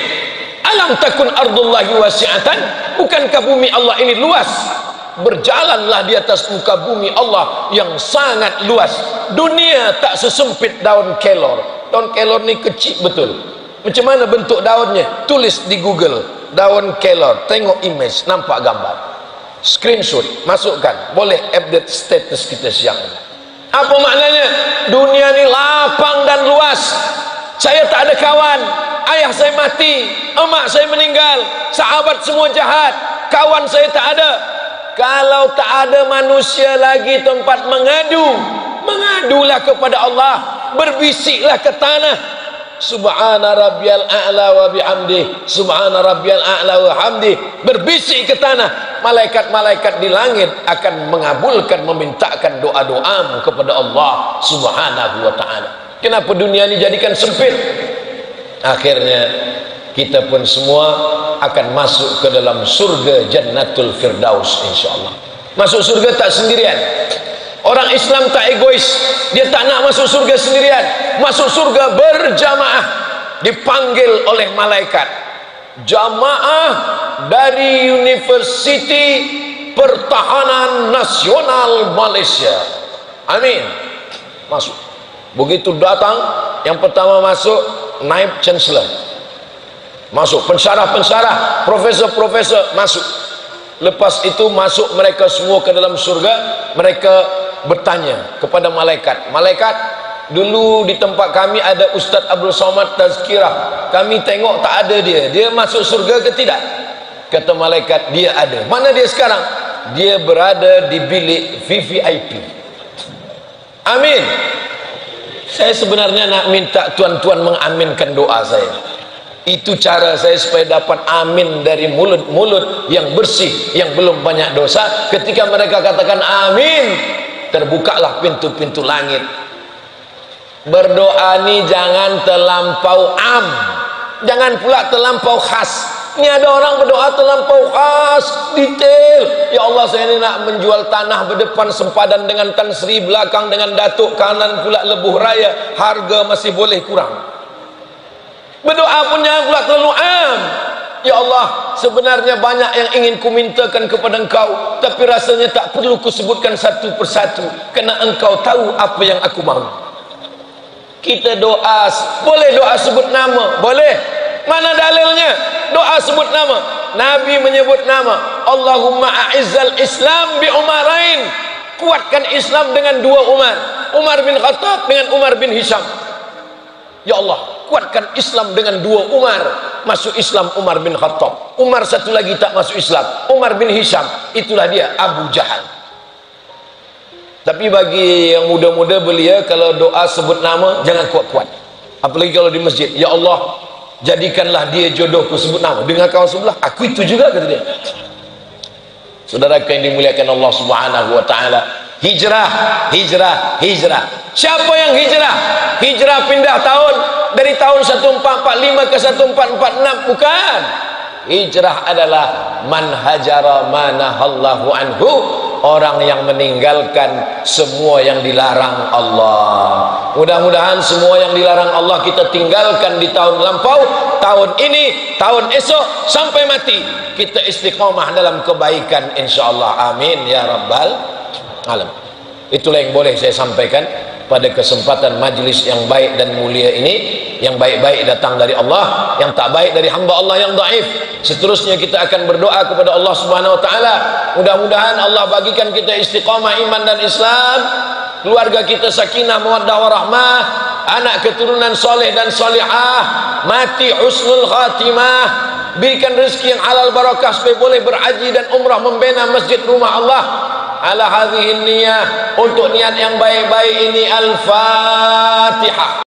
Alam takun ardullahi wasi'atan. Bukankah bumi Allah ini luas? Berjalanlah di atas muka bumi Allah yang sangat luas. Dunia tak sesempit daun kelor. Daun kelor ni kecil betul. Macam mana bentuk daunnya? Tulis di Google, daun kelor, tengok image, nampak gambar, screenshot, masukkan, boleh update status kita siang ini. Apa maknanya? Dunia ni lapang dan luas. Saya tak ada kawan, ayah saya mati, emak saya meninggal, sahabat semua jahat, kawan saya tak ada. Kalau tak ada manusia lagi tempat mengadu, mengadulah kepada Allah, berbisiklah ke tanah. Subhana rabbiyal a'la wa bihamdih, subhana rabbiyal a'la wa hamdih. Berbisik ke tanah, malaikat-malaikat di langit akan mengabulkan, memintakan doa-doamu kepada Allah Subhanahu wa ta'ala. Kenapa dunia ini jadikan sempit? Akhirnya kita pun semua akan masuk ke dalam surga Jannatul Firdaus insyaallah. Masuk surga tak sendirian. Orang Islam tak egois, dia tak nak masuk surga sendirian, masuk surga berjamaah, dipanggil oleh malaikat. Jamaah dari Universiti Pertahanan Nasional Malaysia. Amin. Masuk. Begitu datang, yang pertama masuk Naib Chancellor. Masuk pensyarah-pensyarah, profesor-profesor masuk. Lepas itu masuk mereka semua ke dalam surga. Mereka bertanya kepada malaikat, malaikat, dulu di tempat kami ada Ustaz Abdul Somad Tazkirah, kami tengok tak ada dia, dia masuk surga ke tidak? Kata malaikat, dia ada. Mana dia sekarang? Dia berada di bilik VVIP. Amin. Saya sebenarnya nak minta tuan-tuan mengaminkan doa saya. Itu cara saya supaya dapat amin dari mulut-mulut yang bersih, yang belum banyak dosa. Ketika mereka katakan amin, terbukalah pintu-pintu langit. Berdoa ni jangan terlampau am, jangan pula terlampau khas. Ini ada orang berdoa terlampau khas, detail. Ya Allah, saya ini nak menjual tanah berdepan sempadan dengan Tan Sri, belakang dengan Datuk, kanan pula Lebuh Raya, harga masih boleh kurang. Berdoa pun jangan pula terlalu am. Ya Allah, sebenarnya banyak yang ingin ku mintakan kepada Engkau, tapi rasanya tak perlu ku sebutkan satu persatu, kerana Engkau tahu apa yang aku mahu. Kita doa, boleh doa sebut nama? Boleh. Mana dalilnya? Doa sebut nama. Nabi menyebut nama. Allahumma a'izzal Islam bi Umarain. Kuatkan Islam dengan dua Umar. Umar bin Khattab dengan Umar bin Hisham. Ya Allah, kuatkan Islam dengan dua Umar. Masuk Islam Umar bin Khattab. Umar satu lagi tak masuk Islam, Umar bin Hisham. Itulah dia, Abu Jahal. Tapi bagi yang muda-muda belia, kalau doa sebut nama jangan kuat-kuat. Apalagi kalau di masjid, ya Allah, jadikanlah dia jodohku, sebut nama. Dengar kawan sebelah, aku itu juga, kata dia. Saudara yang dimuliakan Allah Subhanahu wa taala, hijrah, hijrah, hijrah. Siapa yang hijrah? Hijrah pindah tahun dari tahun 1445 ke 1446, bukan. Hijrah adalah man hajara manahallahu anhu, orang yang meninggalkan semua yang dilarang Allah. Mudah-mudahan semua yang dilarang Allah kita tinggalkan di tahun lampau, tahun ini, tahun esok, sampai mati kita istiqomah dalam kebaikan insyaallah. Amin ya rabbal alamin. Itulah yang boleh saya sampaikan pada kesempatan majlis yang baik dan mulia ini. Yang baik-baik datang dari Allah, yang tak baik dari hamba Allah yang dhaif. Seterusnya kita akan berdoa kepada Allah Subhanahu wa taala, mudah-mudahan Allah bagikan kita istiqamah iman dan Islam, keluarga kita sakinah mawaddah warahmah, anak keturunan soleh dan solihah, mati husnul khatimah, berikan rezeki yang halal barakah supaya boleh berhaji dan umrah membina masjid rumah Allah. Ala hadhihi niyah, untuk niat yang baik-baik ini, al-Fatihah.